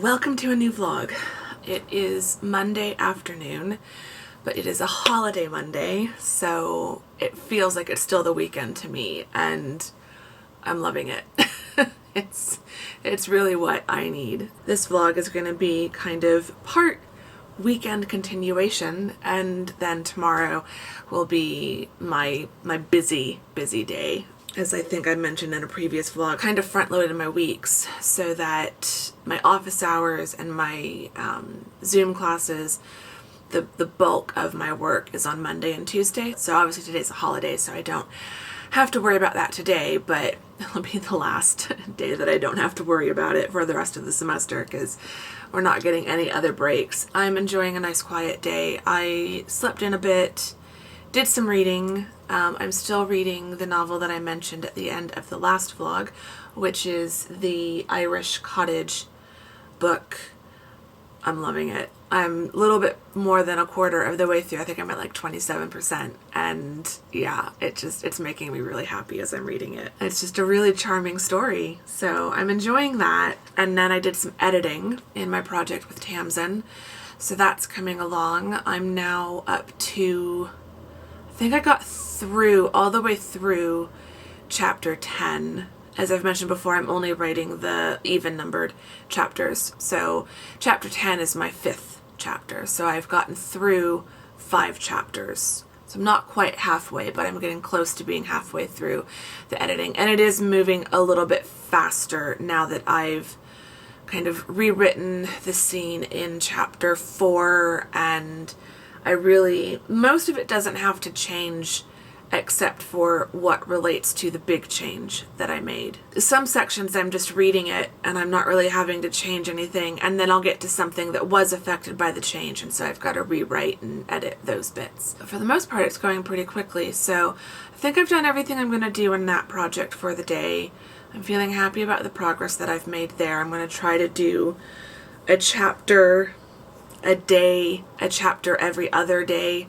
Welcome to a new vlog. It is Monday afternoon, but it is a holiday Monday, so it feels like it's still the weekend to me, and I'm loving it. It's really what I need. This vlog is going to be kind of part weekend continuation, and then tomorrow will be my busy day. As I think I mentioned in a previous vlog, kind of front-loaded my weeks so that my office hours and my Zoom classes, the bulk of my work is on Monday and Tuesday. So obviously today's a holiday, so I don't have to worry about that today, but it'll be the last day that I don't have to worry about it for the rest of the semester because we're not getting any other breaks. I'm enjoying a nice quiet day. I slept in a bit, did some reading. I'm still reading the novel that I mentioned at the end of the last vlog, which is the Irish Cottage book. I'm loving it. I'm a little bit more than a quarter of the way through. I think I'm at like 27%. And yeah, it's making me really happy as I'm reading it. It's just a really charming story. So I'm enjoying that. And then I did some editing in my project with Tamsin. So that's coming along. I'm now up to, I think I got all the way through chapter 10. As I've mentioned before, I'm only writing the even-numbered chapters. So chapter 10 is my 5th chapter. So I've gotten through 5 chapters. So I'm not quite halfway, but I'm getting close to being halfway through the editing. And it is moving a little bit faster now that I've kind of rewritten the scene in chapter 4, and most of it doesn't have to change except for what relates to the big change that I made. Some sections I'm just reading it and I'm not really having to change anything, and then I'll get to something that was affected by the change, and so I've got to rewrite and edit those bits. But for the most part, it's going pretty quickly, so I think I've done everything I'm going to do in that project for the day. I'm feeling happy about the progress that I've made there. I'm going to try to do a chapter a day, a chapter every other day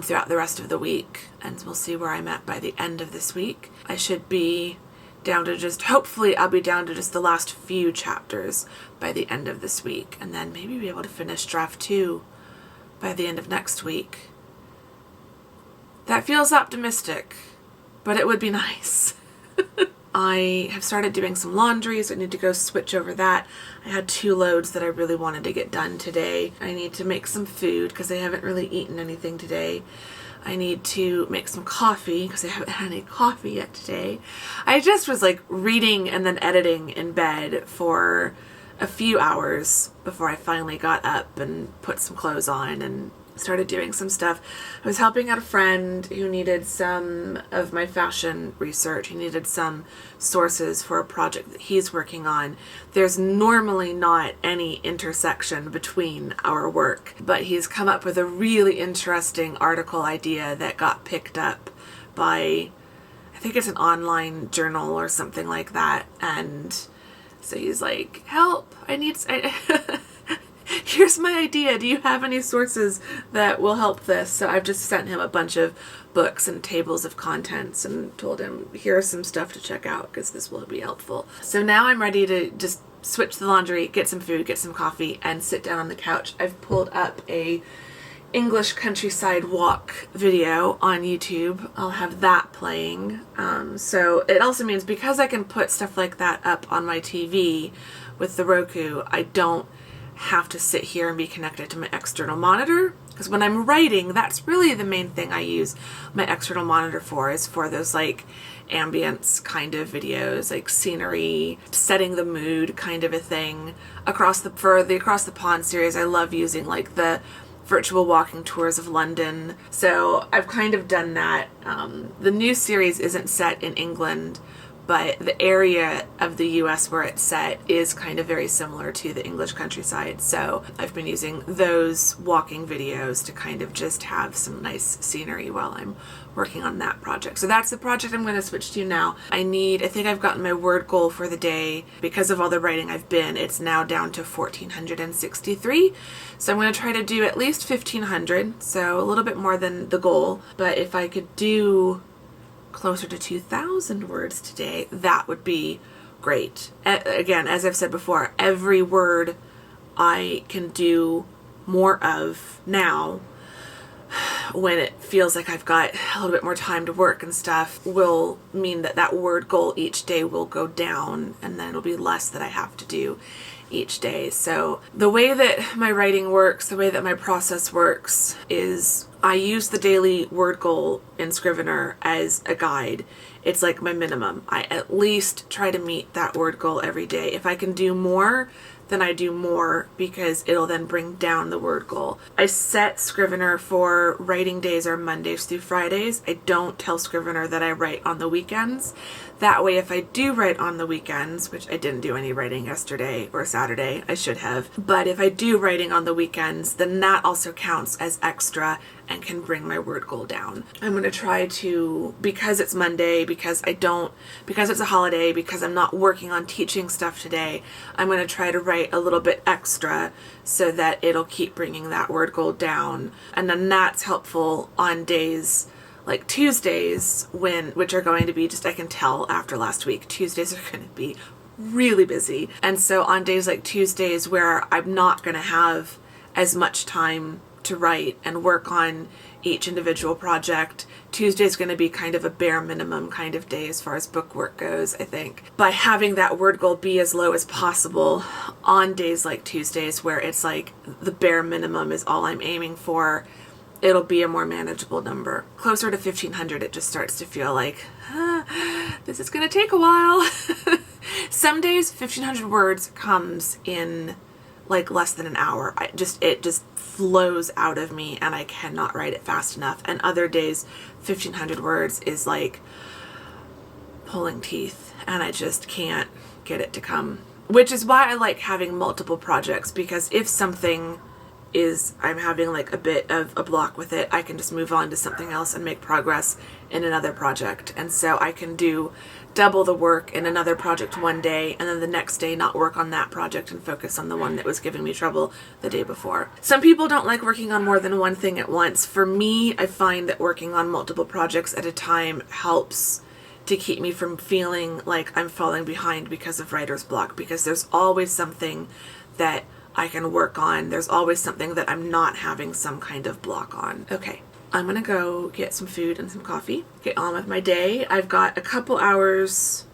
throughout the rest of the week, and we'll see where I'm at by the end of this week. I should be down to hopefully I'll be down to just the last few chapters by the end of this week, and then maybe be able to finish draft 2 by the end of next week. That feels optimistic, but it would be nice. I have started doing some laundry, so I need to go switch over that. I had 2 loads that I really wanted to get done today. I need to make some food because I haven't really eaten anything today. I need to make some coffee because I haven't had any coffee yet today. I just was like reading and then editing in bed for a few hours before I finally got up and put some clothes on and started doing some stuff. I was helping out a friend who needed some of my fashion research. He needed some sources for a project that he's working on. There's normally not any intersection between our work, but he's come up with a really interesting article idea that got picked up by, I think it's an online journal or something like that. And so he's like, help, here's my idea. Do you have any sources that will help this? So I've just sent him a bunch of books and tables of contents and told him, here's some stuff to check out because this will be helpful. So now I'm ready to just switch the laundry, get some food, get some coffee, and sit down on the couch. I've pulled up a English countryside walk video on YouTube. I'll have that playing. So it also means because I can put stuff like that up on my TV with the Roku, I don't have to sit here and be connected to my external monitor, because when I'm writing, that's really the main thing I use my external monitor for, is for those like ambience kind of videos, like scenery, setting the mood kind of a thing. For the Across the Pond series, I love using like the virtual walking tours of London, so I've kind of done that. The new series isn't set in England, but the area of the US where it's set is kind of very similar to the English countryside. So I've been using those walking videos to kind of just have some nice scenery while I'm working on that project. So that's the project I'm going to switch to now. I think I've gotten my word goal for the day. Because of all the writing it's now down to 1,463. So I'm going to try to do at least 1,500, so a little bit more than the goal. But if I could do closer to 2,000 words today, that would be great. Again, as I've said before, every word I can do more of now, when it feels like I've got a little bit more time to work and stuff, will mean that that word goal each day will go down, and then it'll be less that I have to do each day. So the way that my writing works, the way that my process works, is I use the daily word goal in Scrivener as a guide. It's like my minimum. I at least try to meet that word goal every day. If I can do more, then I do more, because it'll then bring down the word goal. I set Scrivener for writing days are Mondays through Fridays. I don't tell Scrivener that I write on the weekends. That way, if I do write on the weekends, which I didn't do any writing yesterday or Saturday, I should have, but if I do writing on the weekends, then that also counts as extra and can bring my word goal down. I'm going to try to, because it's Monday, because it's a holiday, because I'm not working on teaching stuff today, I'm going to try to write a little bit extra so that it'll keep bringing that word goal down. And then that's helpful on days like Tuesdays, which are going to be, just, I can tell after last week, Tuesdays are going to be really busy. And so on days like Tuesdays where I'm not going to have as much time to write and work on each individual project, Tuesday is going to be kind of a bare minimum kind of day as far as book work goes, I think. By having that word goal be as low as possible on days like Tuesdays, where it's like the bare minimum is all I'm aiming for, it'll be a more manageable number. Closer to 1,500, it just starts to feel like, this is going to take a while. Some days 1,500 words comes in like less than an hour. It just flows out of me, and I cannot write it fast enough. And other days 1,500 words is like pulling teeth, and I just can't get it to come. Which is why I like having multiple projects, because if something I'm having like a bit of a block with it, I can just move on to something else and make progress in another project. And so I can do double the work in another project one day, and then the next day not work on that project and focus on the one that was giving me trouble the day before. Some people don't like working on more than one thing at once. For me, I find that working on multiple projects at a time helps to keep me from feeling like I'm falling behind because of writer's block, because there's always something that I can work on. There's always something that I'm not having some kind of block on. Okay, I'm gonna go get some food and some coffee, get on with my day. I've got a couple hours,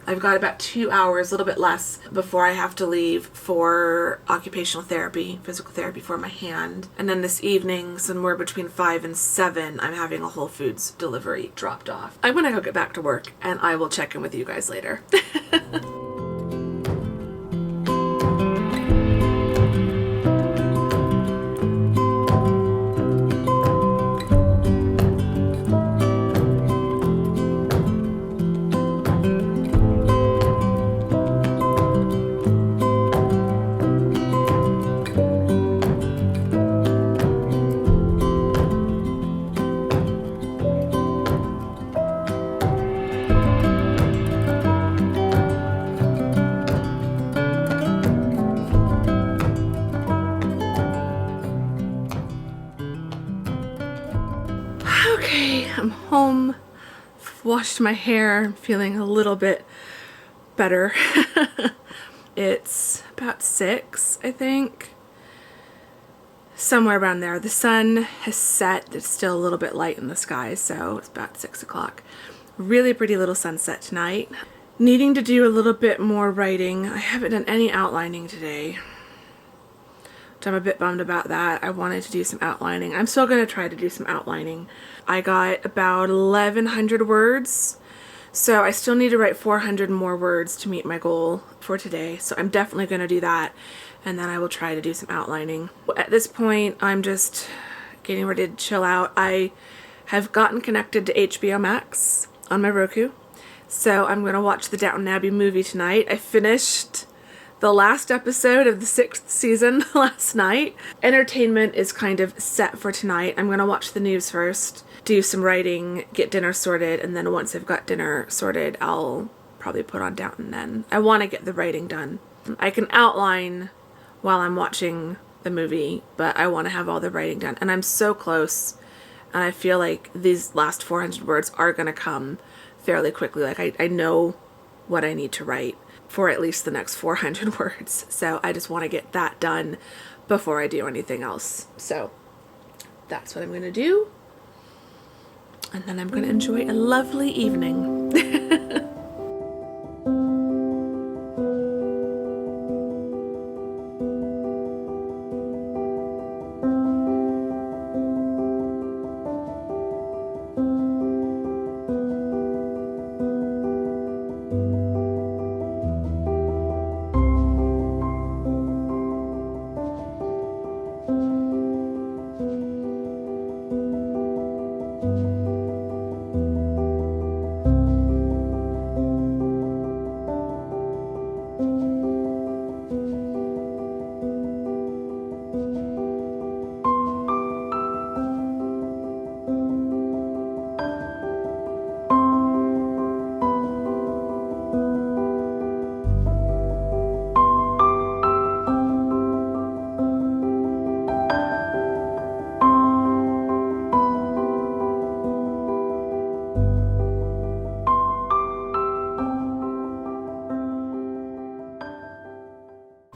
I've got about 2 hours, a little bit less, before I have to leave for occupational therapy, physical therapy for my hand. And then this evening, somewhere between 5 and 7, I'm having a Whole Foods delivery dropped off. I'm gonna go get back to work, and I will check in with you guys later. I'm home, washed my hair, feeling a little bit better. It's about 6, I think. Somewhere around there. The sun has set. It's still a little bit light in the sky, so it's about 6 o'clock. Really pretty little sunset tonight. Needing to do a little bit more writing. I haven't done any outlining today, which I'm a bit bummed about that. I wanted to do some outlining. I'm still going to try to do some outlining. I got about 1,100 words, so I still need to write 400 more words to meet my goal for today. So I'm definitely going to do that, and then I will try to do some outlining. At this point, I'm just getting ready to chill out. I have gotten connected to HBO Max on my Roku, so I'm going to watch the Downton Abbey movie tonight. I finished the last episode of the 6th season last night. Entertainment is kind of set for tonight. I'm gonna watch the news first, do some writing, get dinner sorted, and then once I've got dinner sorted, I'll probably put on Downton then. I want to get the writing done. I can outline while I'm watching the movie, but I want to have all the writing done. And I'm so close, and I feel like these last 400 words are gonna come fairly quickly. Like I know what I need to write. for at least the next 400 words. So I just want to get that done before I do anything else. So that's what I'm going to do. And then I'm going to enjoy a lovely evening.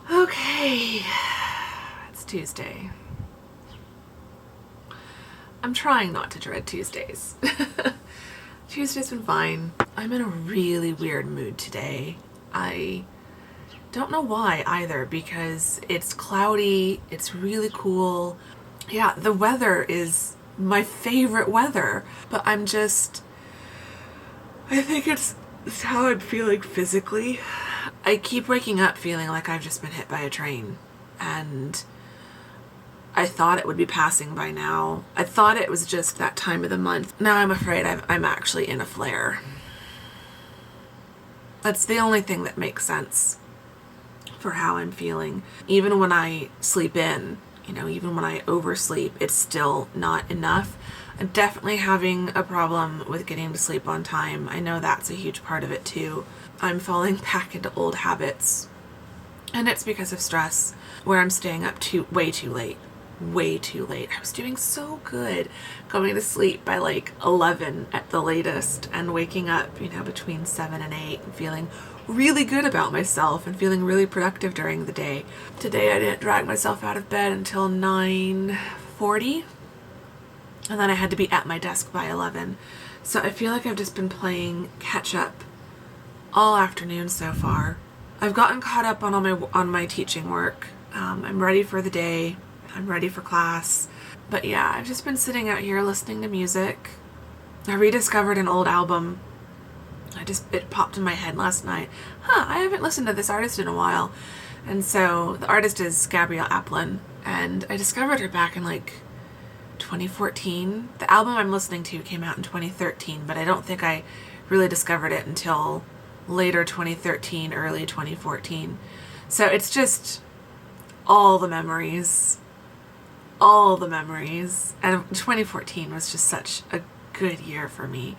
Okay, it's Tuesday. I'm trying not to dread Tuesdays. Tuesday's been fine. I'm in a really weird mood today. I don't know why either, because it's cloudy, it's really cool. Yeah, the weather is my favorite weather, but I think it's how I'm feeling physically. I keep waking up feeling like I've just been hit by a train, and I thought it would be passing by now. I thought it was just that time of the month. Now I'm afraid I'm actually in a flare. That's the only thing that makes sense for how I'm feeling. Even when I sleep in, even when I oversleep, it's still not enough. I'm definitely having a problem with getting to sleep on time. I know that's a huge part of it too. I'm falling back into old habits, and it's because of stress, where I'm staying up way too late. I was doing so good going to sleep by like 11 at the latest and waking up, between 7 and 8 and feeling really good about myself and feeling really productive during the day. Today I didn't drag myself out of bed until 9:40, and then I had to be at my desk by 11. So I feel like I've just been playing catch up all afternoon so far. I've gotten caught up on my teaching work. I'm ready for the day. I'm ready for class. But yeah, I've just been sitting out here listening to music. I rediscovered an old album. It popped in my head last night. I haven't listened to this artist in a while. And so the artist is Gabrielle Aplin, and I discovered her back in like 2014. The album I'm listening to came out in 2013, but I don't think I really discovered it until later 2013, early 2014. So it's just all the memories. And 2014 was just such a good year for me.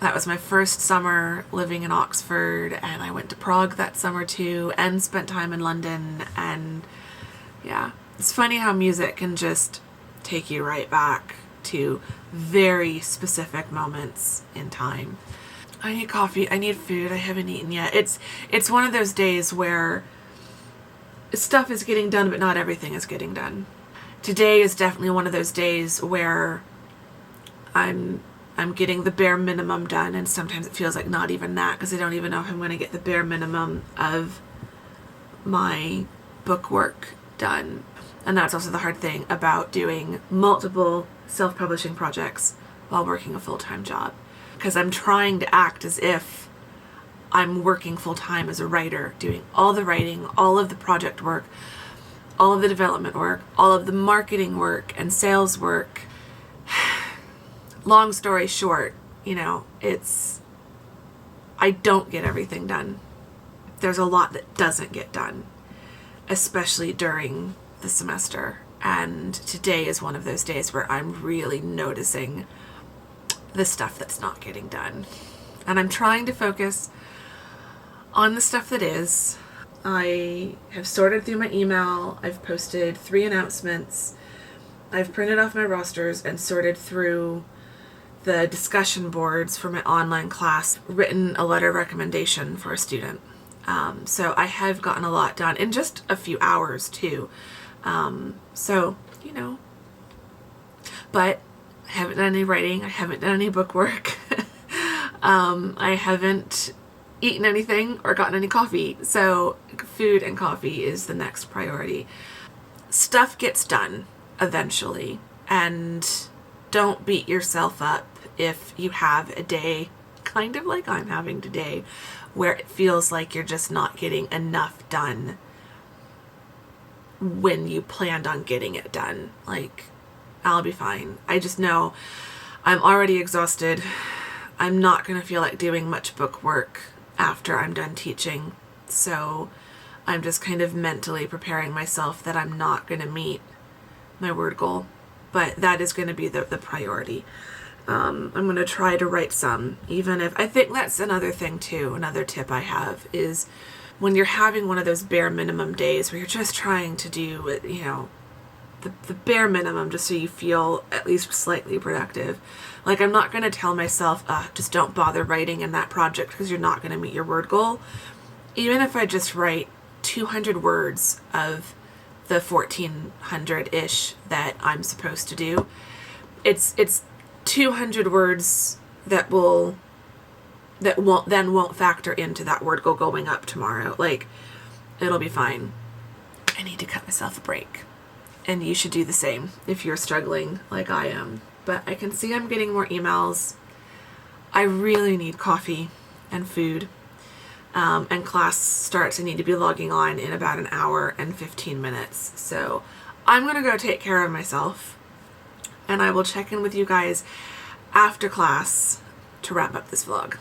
That was my first summer living in Oxford, and I went to Prague that summer too, and spent time in London. And yeah, it's funny how music can just take you right back to very specific moments in time. I need coffee, I need food, I haven't eaten yet. It's one of those days where stuff is getting done, but not everything is getting done. Today is definitely one of those days where I'm getting the bare minimum done, and sometimes it feels like not even that, because I don't even know if I'm going to get the bare minimum of my book work done. And that's also the hard thing about doing multiple self-publishing projects while working a full-time job, because I'm trying to act as if I'm working full-time as a writer, doing all the writing, all of the project work, all of the development work, all of the marketing work and sales work. Long story short, I don't get everything done. There's a lot that doesn't get done, especially during the semester. And today is one of those days where I'm really noticing the stuff that's not getting done. And I'm trying to focus on the stuff that is. I have sorted through my email. I've posted 3 announcements. I've printed off my rosters and sorted through the discussion boards for my online class, written a letter of recommendation for a student. So I have gotten a lot done in just a few hours too. So, you know, but I haven't done any writing. I haven't done any book work. I haven't eaten anything or gotten any coffee. So food and coffee is the next priority. Stuff gets done eventually, and don't beat yourself up if you have a day kind of like I'm having today where it feels like you're just not getting enough done when you planned on getting it done. Like, I'll be fine. I just know I'm already exhausted. I'm not going to feel like doing much book work after I'm done teaching. So I'm just kind of mentally preparing myself that I'm not going to meet my word goal. But that is going to be the priority. I'm going to try to write some, even if, I think that's another thing too, another tip I have is when you're having one of those bare minimum days where you're just trying to do, you know, the bare minimum just so you feel at least slightly productive. Like, I'm not going to tell myself, just don't bother writing in that project because you're not going to meet your word goal. Even if I just write 200 words of the 1,400-ish that I'm supposed to do, it's 200 words that won't factor into that word goal going up tomorrow. Like, it'll be fine. I need to cut myself a break. And you should do the same if you're struggling like I am. But I can see I'm getting more emails. I really need coffee and food. And class starts. I need to be logging on in about an hour and 15 minutes. So I'm going to go take care of myself. And I will check in with you guys after class to wrap up this vlog.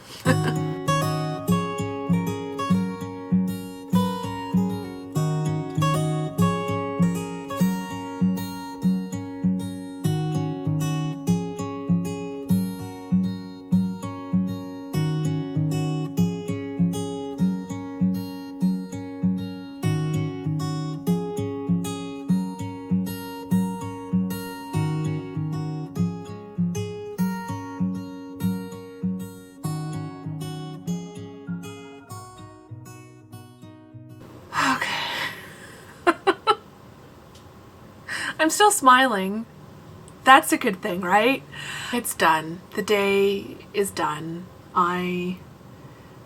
I'm still smiling. That's a good thing, right? It's done. The day is done. I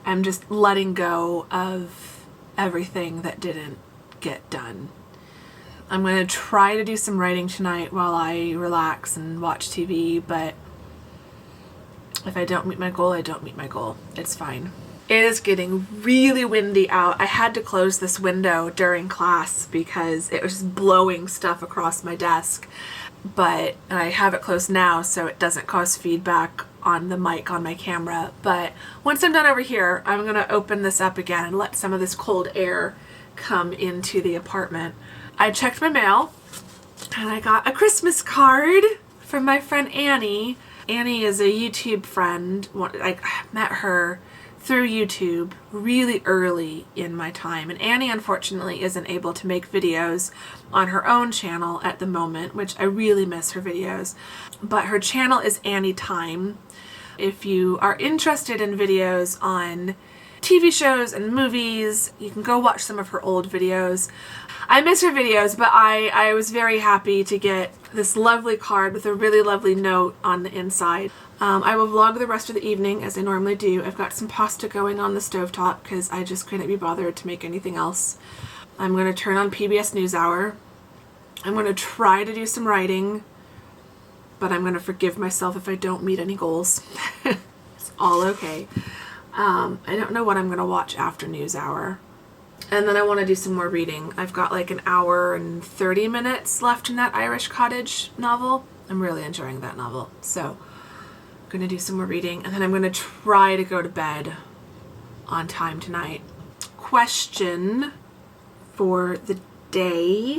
am just letting go of everything that didn't get done. I'm going to try to do some writing tonight while I relax and watch TV, but if I don't meet my goal, I don't meet my goal. It's fine. It is getting really windy out. I had to close this window during class because it was just blowing stuff across my desk. But I have it closed now so it doesn't cause feedback on the mic on my camera. But once I'm done over here, I'm going to open this up again and let some of this cold air come into the apartment. I checked my mail and I got a Christmas card from my friend Annie. Annie is a YouTube friend. I met her through YouTube really early in my time, and Annie unfortunately isn't able to make videos on her own channel at the moment, which I really miss her videos, but her channel is Annie Time. If you are interested in videos on TV shows and movies, you can go watch some of her old videos. I miss her videos, but I was very happy to get this lovely card with a really lovely note on the inside. I will vlog the rest of the evening as I normally do. I've got some pasta going on the stovetop because I just couldn't be bothered to make anything else. I'm going to turn on PBS NewsHour. I'm going to try to do some writing, but I'm going to forgive myself if I don't meet any goals. It's all okay. I don't know what I'm going to watch after NewsHour. And then I want to do some more reading. I've got like an hour and 30 minutes left in that Irish Cottage novel. I'm really enjoying that novel. So I'm going to do some more reading, and then I'm going to try to go to bed on time tonight. Question for the day.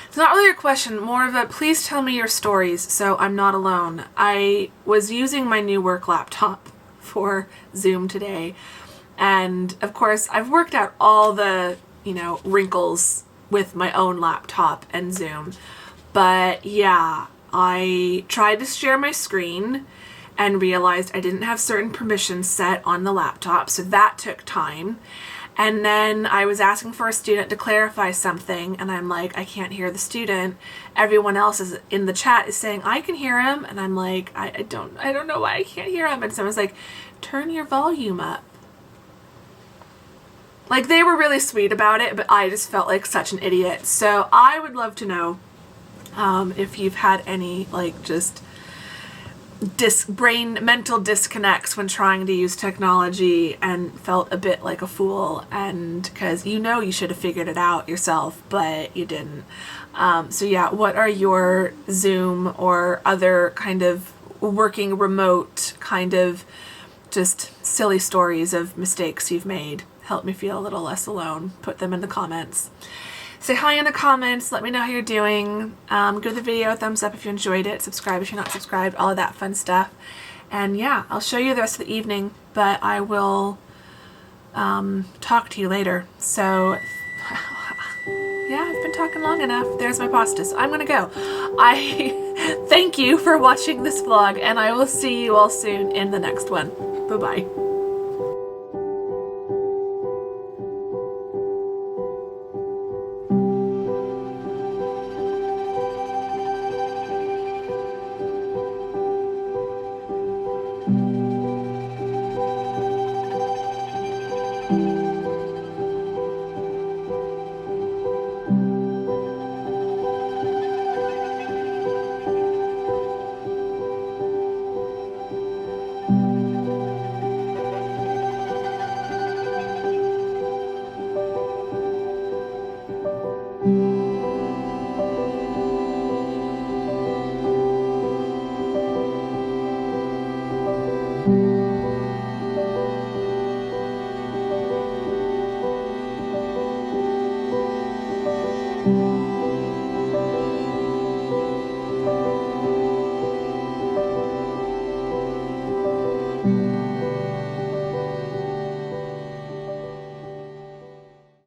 It's not really a question, more of a please tell me your stories so I'm not alone. I was using my new work laptop for Zoom today, and of course I've worked out all the, wrinkles with my own laptop and Zoom. But yeah, I tried to share my screen and realized I didn't have certain permissions set on the laptop, so that took time. And then I was asking for a student to clarify something, and I'm like, I can't hear the student. Everyone else is in the chat is saying I can hear him, and I'm like, I don't know why I can't hear him. And someone's like, turn your volume up. Like, they were really sweet about it, but I just felt like such an idiot. So I would love to know if you've had any, like, just mental disconnects when trying to use technology and felt a bit like a fool, and because you should have figured it out yourself, but you didn't. So yeah, what are your Zoom or other kind of working remote kind of just silly stories of mistakes you've made? Help me feel a little less alone. Put them in the comments. Say hi in the comments. Let me know how you're doing. Give the video a thumbs up if you enjoyed it. Subscribe if you're not subscribed. All of that fun stuff. And yeah, I'll show you the rest of the evening, but I will talk to you later. So yeah, I've been talking long enough. There's my pasta. So I'm gonna go. I thank you for watching this vlog, and I will see you all soon in the next one. Bye-bye.